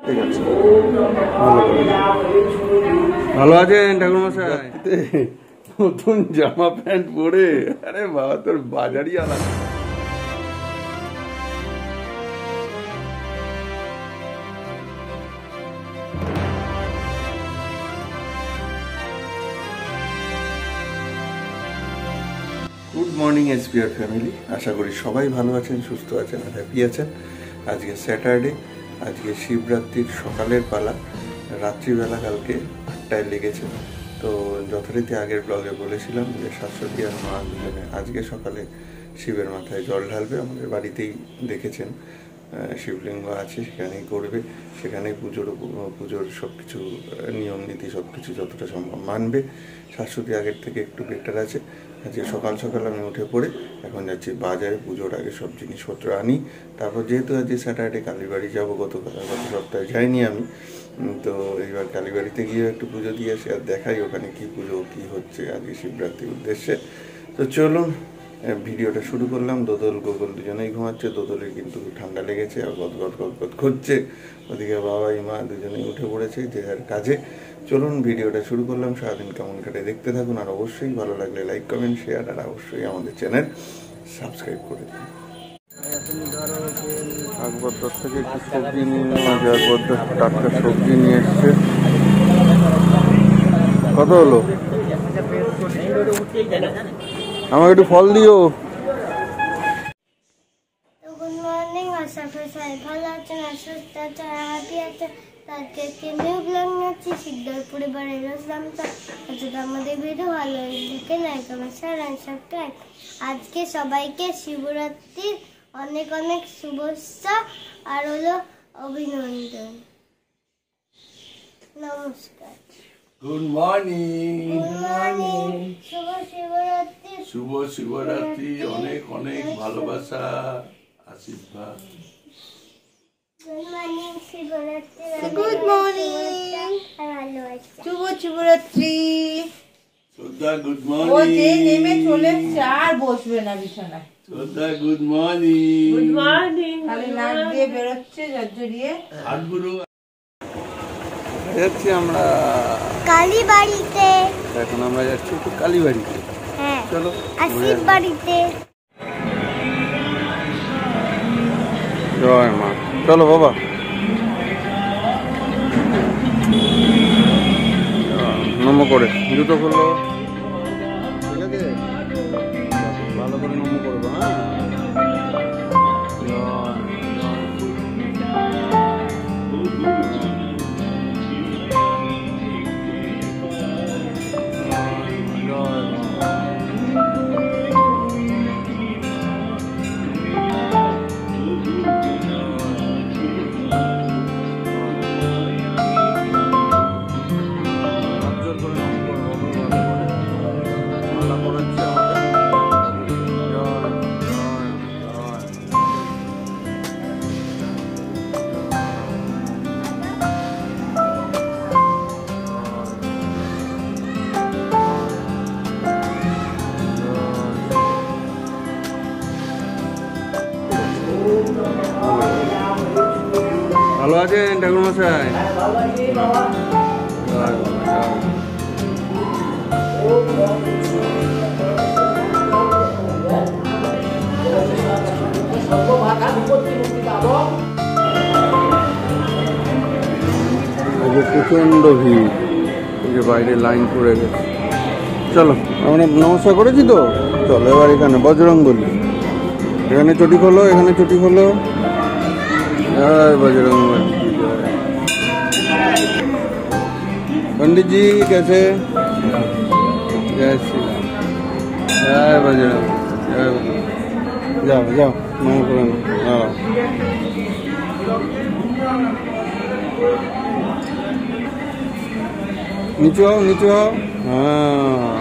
ঠিক আছে, ভালো আছেন ঠাকুরমশাই? নতুন জামা প্যান্ট পরে, আরে বাবা তোর বাজারই আলাদা। গুড মর্নিং এসপিআর ফ্যামিলি, আশা করি সবাই ভালো আছেন, সুস্থ আছেন আর হ্যাপি আছেন। আজকে স্যাটারডে, আজকে শিবরাত্রির সকালের পালা। রাত্রিবেলা কালকে 8টায় লেগেছে। তো যথারীতি আগের ব্লগে বলেছিলাম যে শাশ্বতী আর মা দুজনে আজকে সকালে শিবের মাথায় জল ঢালবে। আমাদের বাড়িতেই দেখেছেন শিবলিঙ্গ আছে, সেখানেই করবে, সেখানেই পুজোর সব কিছু নিয়ম নীতি সব কিছু যতটা সম্ভব মানবে। শাশ্বতী আগের থেকে একটু বেটার আছে। আজকে সকাল সকাল আমি উঠে পড়ে এখন যাচ্ছি বাজারে, পুজোর আগে সব জিনিসপত্র আনি। তারপর যেহেতু আজকে স্যাটারডে কালীবাড়ি যাবো, গত সপ্তাহে যাইনি আমি, তো এইবার কালীবাড়িতে গিয়ে একটু পুজো দিয়ে আসি আর দেখাই ওখানে কি পুজো কি হচ্ছে আজকে শিবরাত্রির উদ্দেশ্যে। তো চলুন ভিডিওটা শুরু করলাম। দোদল গোগল দুজনেই ঘুমাচ্ছে। দোদলের কিন্তু ঠান্ডা লেগেছে আর গদগদ করছে। ওদিকে বাবাই মা দুজনেই উঠে পড়েছে যে যার কাজে। চলুন ভিডিওটা শুরু করলাম। সারাদিন কেমন কাটে দেখতে থাকুন, আর অবশ্যই ভালো লাগলে লাইক কমেন্ট শেয়ার আর অবশ্যই আমাদের চ্যানেল সাবস্ক্রাইব করে দিন। আকবরদার থেকে একটু সবজি নিয়ে মাঝে আকবরদার টাটকা সবজি নিয়ে এসছে। কত হলো? আমাকে একটু ফল দিও। গুড মর্নিং, আশা করি সবাই ভালো আছেন, সুস্থ আছেন, হ্যাপি আছেন। আজকে একটি নিউ ব্লগ নিচ্ছি শিকদার পরিবারের রসলামটা। যদি আমাদের ভিডিও ভালো লাগে like comment share and subscribe. আজকে সবাইকে শিবরাত্রির অনেক অনেক শুভেচ্ছা আর হলো অভিনন্দন। নমস্কার, গুড মর্নিং। শুভ শিবরাত্রি। শুভ শিবরাত্রি, অনেক অনেক ভালোবাসা আশীর্বাদ। Good morning Shivratri. Good morning, শুভ শিবরাত্রি। শ্রদ্ধা গুড ও মর্নিং। যে নেমে চলে আর বসবে না বিছানায়। শ্রদ্ধা গুড মর্নিং। Good morning. খালি নাক দিয়ে বেরোচ্ছে জর্জরিয়ে। হাতগুলো যাচ্ছি আমরা কালীবাড়িতে। এখন আমরা যাচ্ছি একটু কালীবাড়িতে। হ্যাঁ, চলো আর শিব বাড়িতে। জয় মা, চলো বাবা। নম করে জুতো খুললো, ঠিক আছে? ভালো করে নম করবো। হ্যাঁ, ভালো আছেন ঠাকুরমশাই? প্রচন্ড ভিড়, এই যে বাইরে লাইন পড়ে গেছে। চলো, আমরা নমস্কার করেছি তো, চলো এবার এখানে বজরংবলী, এখানে চটি খোলো, এখানে চটি খোলো। बजरंग पंडित जी कैसे? जय श्री राम, जय बजरंग, जय बजरंग। जाओ जाओ महापुराण। नीचे आओ, नीचे आओ। हाँ,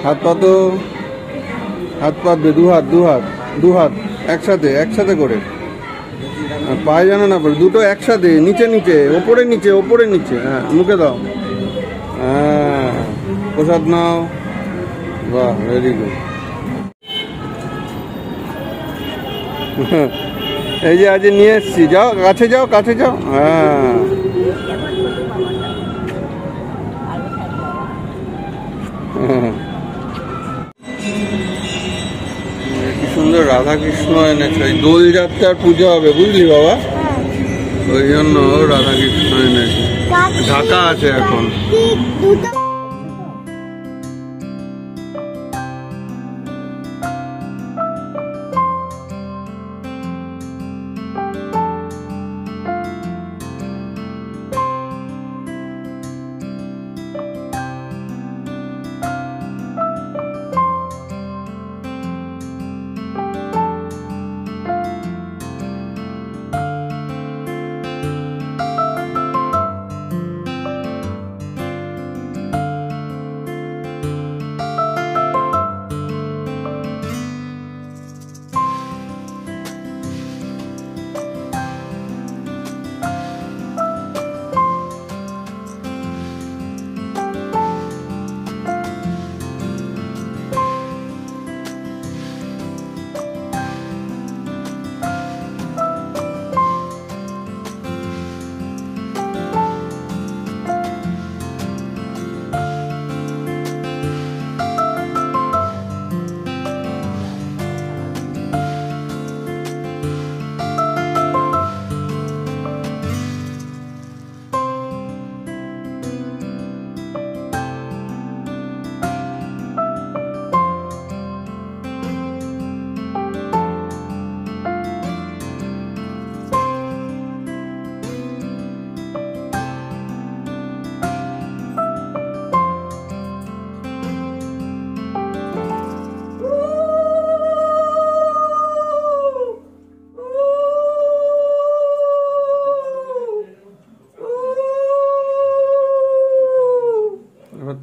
हाथ पा दो, हाथ पा दे, दो हाथ একসাথে করে পায়ে জানো না, দুটো একসাথে, নিচে নিচে, ওপরে নিচে, ওপরে নিচে। হ্যাঁ, মুখে দাও। হ্যাঁ, প্রসাদ নাও। বাহ, ভেরি গুড। এই যে আজ নিয়ে এসছি, যাও কাছে যাও, কাছে যাও। হ্যাঁ কি সুন্দর রাধা কৃষ্ণ এনেছে। ওই দোল যাত্রার পুজো হবে বুঝলি বাবা, ওই জন্য রাধা কৃষ্ণ এনেছে। ঢাকা আছে এখন।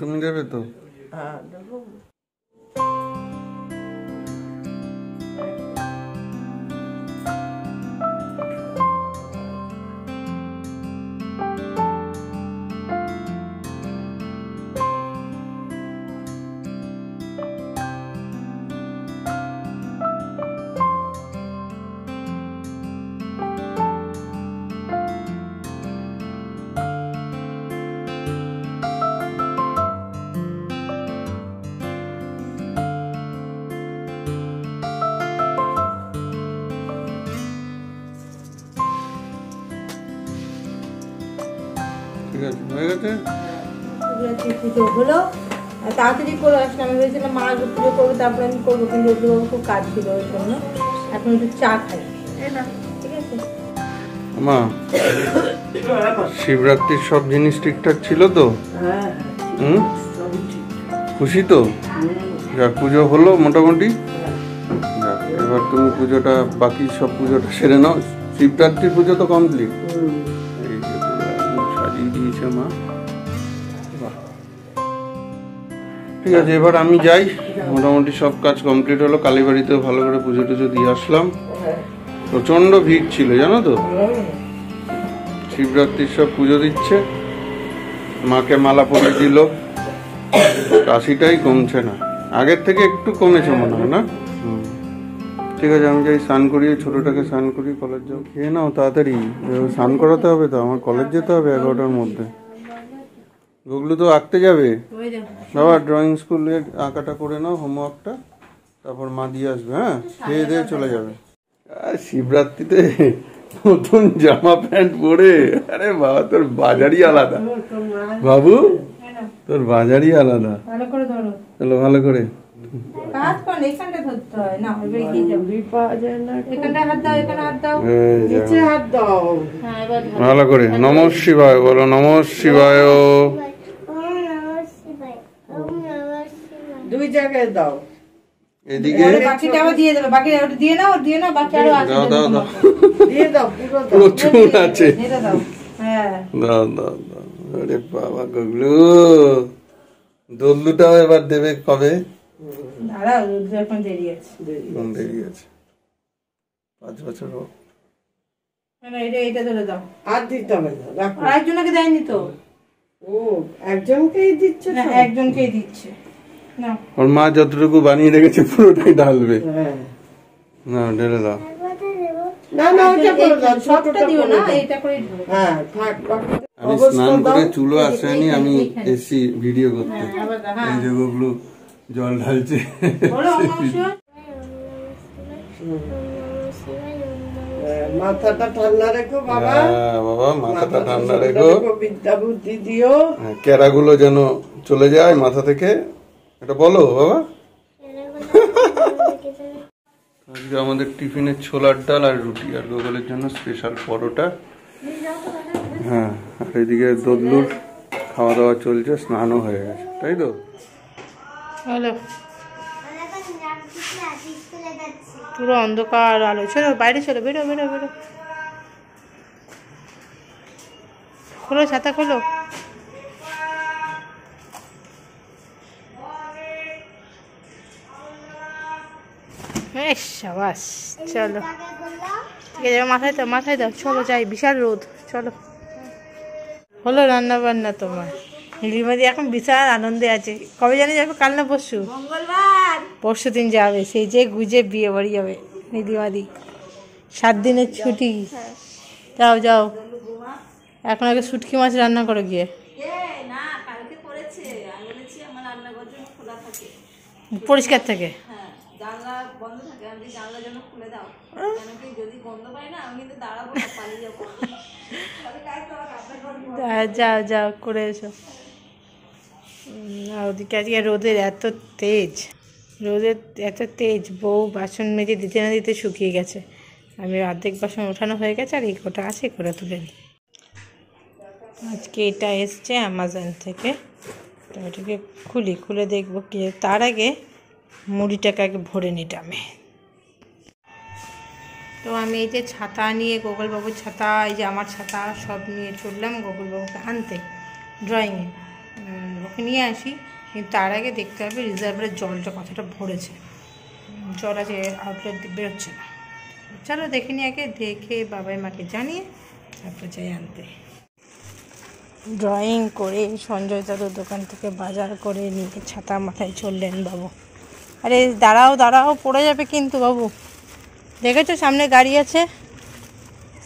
তুমি দেবে তো? হ্যাঁ দেবো। ঠিক আছে, হয়ে গেছে। পুজো হলো, তাড়াতাড়ি করে আসলে আমি ভেবেছিলাম মা আগে পুজো করবো তারপরে আমি করবো, কিন্তু ওর খুব কাজ ছিল ওই জন্য এখন একটু চা খাই। ঠিক আছে মা, শিবরাত্রির সব জিনিস ঠিকঠাক ছিল তো? হুম, খুশি তো? যাক, পুজো হলো মোটামুটি। যাক, এবার তুমি পুজোটা, বাকি সব পুজোটা সেরে নাও। শিবরাত্রির পুজো তো কমপ্লিট। এই যে পুরো একদম সাজিয়ে দিয়েছে মা। বাহ। ঠিক আছে, এবার আমি যাই। মোটামুটি সব কাজ কমপ্লিট হলো। কালীবাড়িতেও ভালো করে পুজো টুজো দিয়ে আসলাম। প্রচন্ড ভিড় ছিল জানো তো। শিবরাত্রির সব পুজো দিচ্ছে, মাকে মালা পরিয়ে দিল। কাশিটাই কমছে না, আগের থেকে একটু কমেছে মনে হয় না। ঠিক আছে, আমি যাই স্নান করিয়ে, ছোটটাকে স্নান করিয়ে কলেজ যাও। খেয়ে নাও তাড়াতাড়ি, স্নান করাতে হবে তো, আমার কলেজ যেতে হবে 11টার মধ্যে। গুগলু তো আঁকতে যাবে বাবা, ড্রয়িং স্কুলের আঁকাটা করে নাও, হোমওয়ার্কটা, তারপর মা দিয়ে আসবে। হ্যাঁ, খেয়ে দিয়ে চলে যাবে। শিবরাত্রিতে নতুন জামা প্যান্ট পরে, আরে বাবা তোর বাজারই আলাদা বাবু, তোর বাজারই আলাদা। ভালো করে ধরো, চলো ভালো করে। কাজ কর, এখানটা ধরতে হয় না, এগিয়ে যাও। এখানটা হাত দাও, এখানে হাত দাও, নিচে হাত দাও। হ্যাঁ, এবার ভালো করে নমঃ শিবায় বলো, নমঃ শিবায়। দুই জায়গায় দাও। এদিকে বাকিটাও দিয়ে দেবে, বাকি দিয়ে নাও, দিয়ে নাও, বাকি আরো আছে। দাও দাও দাও, দিয়ে দাও, পুরো দাও। প্রচুর আছে। এটা দাও। হ্যাঁ, দাও দাও দাও। আরে বাবা গুগলু, দোল্লুটাও এবার দেবে কবে? দাঁড়াও, এখন দেরি আছে। কোন দেরি আছে? 5 বছর হোক। না, এটা ধরে দাও। আর দিতে হবে না, রাখো। আর একজনকে দেয়নি তো? ও, একজনকেই দিচ্ছে না, সব? একজনকেই দিচ্ছে না। ওর মা যতটুকু বানিয়ে রেখেছে পুরোটাই ঢালবে। হ্যাঁ। না, ঢেলে দাও। না না ওটা করে দাও, সবটা ছোটটা দিও করে না, দাও। এটা করে দিও। হ্যাঁ থাক বাকি আমি অবস্থা স্নান করে দাও। চুলো আসেনি, আমি এসি ভিডিও করতে। আবার হ্যাঁ এই যে গুগলু জল ঢালছে। বলো অমাবস্যা। মাথাটা ঠান্ডা রেখো বাবা, হ্যাঁ, বাবা মাথাটা ঠান্ডা রেখো, বিদ্যা বুদ্ধি দিও। ক্যারাগুলো যেন চলে যায় মাথা থেকে, এটা বলো বাবা। আজকে আমাদের টিফিনে ছোলার ডাল আর রুটি, আর গোগলের জন্য স্পেশাল পরোটা। হ্যাঁ, আর এদিকে দদলুর খাওয়া দাওয়া চলছে, স্নানও হয়ে গেছে, তাই তো? হ্যালো, পুরো অন্ধকার আলো। চলো বাইরে চলো, বেরো বেরো বেরো, খোলো ছাতা খোলো। সাবাস, চলো ঠিক আছে, মাথায় দাও মাথায় দাও, চলো যাই, বিশাল রোদ, চলো। হলো রান্না বান্না তোমার? নীলিমাদি এখন বিশাল আনন্দে আছে। কবে জানি যাবে? কাল না পরশু? মঙ্গলবার। পরশু দিন যাবে, সেই যে গুজে বিয়ে বাড়ি যাবে নীলিমাদি। 7 দিনের ছুটি। যাও যাও, এখন আগে শুটকি মাছ রান্না করো গিয়ে। পরিষ্কার থাকে। যাও যাও করে এসো। ওদিকে আজকে রোদের এত তেজ, বউ বাসন মেজে দিতে না দিতে শুকিয়ে গেছে। আমি অর্ধেক বাসন ওঠানো হয়ে গেছে, আর এই কটা আছে, কটা তুলে নিই। আজকে এটা এসছে অ্যামাজন থেকে, তো এটাকে খুলে দেখবো কি। তার আগে মুড়িটাকে আগে ভরে নিই ডামে। তো আমি এই যে ছাতা নিয়ে, গোগলবাবুর ছাতা, এই যে আমার ছাতা, সব নিয়ে চললাম গোগলবাবুকে আনতে ড্রয়িংয়ে। ওকে নিয়ে আসি, কিন্তু তার আগে দেখতে হবে রিজার্ভারের জলটা কতটা ভরেছে। জল আছে, আউটলেট বেরোচ্ছে না। চলো দেখে নিই আগে, দেখে বাবাই মাকে জানিয়ে তারপর যাই আনতে। ড্রয়িং করে সঞ্জয় দাদুর দোকান থেকে বাজার করে নিয়ে ছাতা মাথায় চললেন বাবু। আরে দাঁড়াও দাঁড়াও, পড়ে যাবে কিন্তু বাবু। দেখেছো সামনে গাড়ি আছে,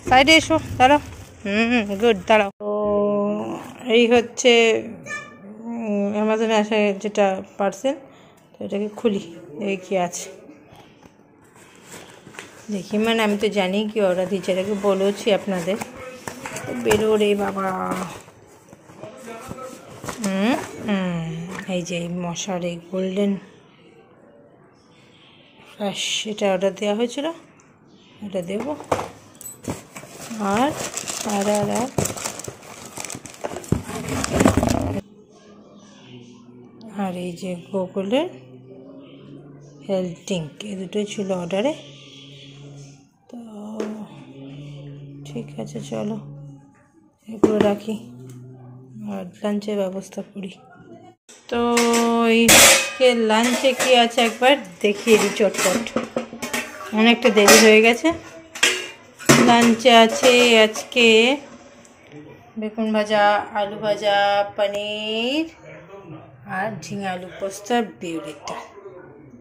সাইডে এসো, দাঁড়াও। গুড, দাঁড়াও। তো এই হচ্ছে অ্যামাজনে আসা যেটা পার্সেল। তো এটাকে খুলি, দেখি কী আছে। দেখি মানে আমি তো জানি কি অর্ডার দিচ্ছে, এটাকে বলেওছি আপনাদের। বেরো রে বাবা। এই যে মশার এই গোল্ডেন ফ্ল্যাশ, এটা অর্ডার দেওয়া হয়েছিল, এটা দেব। আর আর এই যে গুগলের হেলথ ড্রিঙ্ক, এই দুটোই ছিল অর্ডারে। তো ঠিক আছে, চলো এগুলো রাখি আর লাঞ্চের ব্যবস্থা করি। তো এইকে লাঞ্চে কি আছে একবার দেখিয়ে দিই চটপট, অনেকটা দেরি হয়ে গেছে। লাঞ্চে আছে আজকে বেগুন ভাজা, আলু ভাজা, পনির আর ঝিঙে আলু পোস্ত আর বিউলিটা।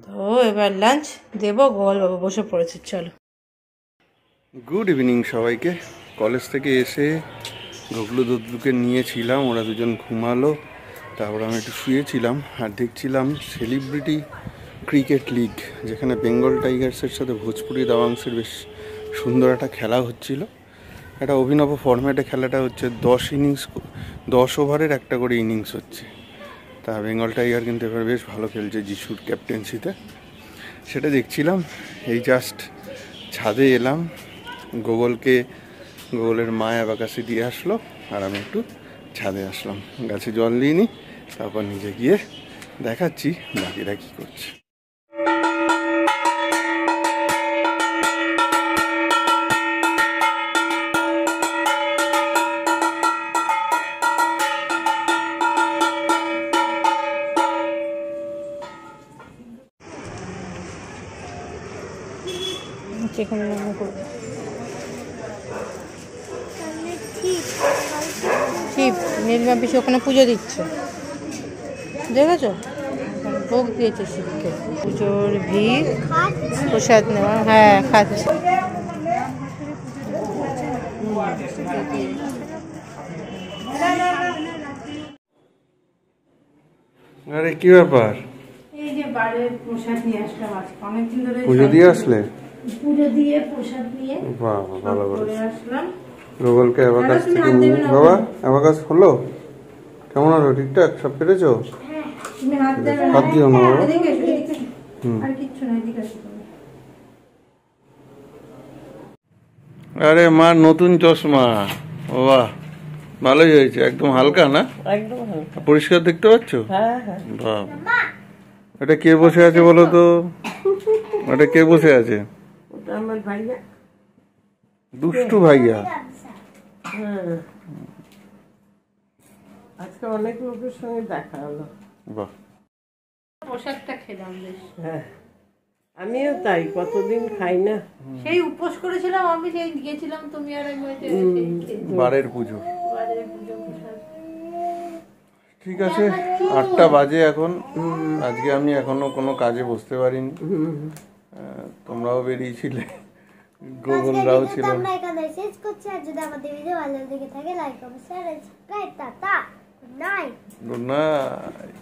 তো এবার লাঞ্চ দেবো, গোপালবাবু বসে পড়েছে, চলো। গুড ইভিনিং সবাইকে। কলেজ থেকে এসে গগলু দদলুকে নিয়েছিলাম, ওরা দুজন ঘুমালো, তারপর আমি একটু শুয়েছিলাম আর দেখছিলাম সেলিব্রিটি ক্রিকেট লিগ, যেখানে বেঙ্গল টাইগার্সের সাথে ভোজপুরি দাবাংশের বেশ সুন্দর একটা খেলা হচ্ছিল। একটা অভিনব ফরম্যাটে খেলাটা হচ্ছে, 10 ওভারের একটা করে ইনিংস হচ্ছে। তা বেঙ্গল টাইগার কিন্তু এবার বেশ ভালো খেলছে যিশুর ক্যাপ্টেন্সিতে, সেটা দেখছিলাম। এই জাস্ট ছাদে এলাম, গোগলের মা অ্যাবাকাসি দিয়ে আসলো, আর আমি একটু ছাদে আসলাম, গাছে জল দিয়ে নিই, তারপর নিজে গিয়ে দেখাচ্ছি বাকিরা কী করছে। চিকেন রান্না করবো, শিব নীলমা পিসি ওখানে পুজো দিচ্ছে, দেখেছো? ভোগ দিয়েছে শিবকে, পুজোর ভিড়, প্রসাদ নেওয়া। হ্যাঁ খাচ্ছে। আরে কি ব্যাপার, এই যে বাড়ির প্রসাদ নিয়ে আসলাম আজকে, অনেকদিন ধরে পুজো দিয়ে আসলে? পুজো দিয়ে প্রসাদ নিয়ে বাহ ভালো করে করে আসলাম। রোগলকে অ্যাবাকাস থেকে নিয়ে বাবা অ্যাবাকাস হলো? কেমন হলো? ঠিকঠাক সব পেরেছো? তুমি হাত দেবে হাত দিও না বাবা। এদিকে এসো, এদিকে এসো। আর কিচ্ছু না, এদিকে এসো তুমি। আরে মা নতুন চশমা, বাহ ভালোই হয়েছে, একদম হালকা না? একদম হালকা। পরিষ্কার দেখতে পাচ্ছ? হ্যাঁ হ্যাঁ। বাহ, এটা কে বসে আছে বলো তো? এটা কে বসে আছে? ওটা আমার ভাইয়া। দুষ্টু ভাইয়া। হ্যাঁ, আজকে অনেক লোকের সঙ্গে দেখা হলো। বাহ, প্রসাদটা খেলাম বেশ। হ্যাঁ, আমিও তাই, কতদিন খাই না। সেই উপোস করেছিলাম আমি, সেই গেছিলাম তুমি আর আমি, বারের পুজো। বাজারে পুজো প্রসাদ। ঠিক আছে, 8টা বাজে এখন। আজকে আমি এখনো কোনো কাজে বসতে পারিনি। তোমরাও বেরিয়েছিলে, গোগলরাও ছিল। আমরা এখানে শেষ করছি। আর যদি আমাদের ভিডিও ভালো লেগে থাকে like comment share subscribe. Tata, good night. Good night.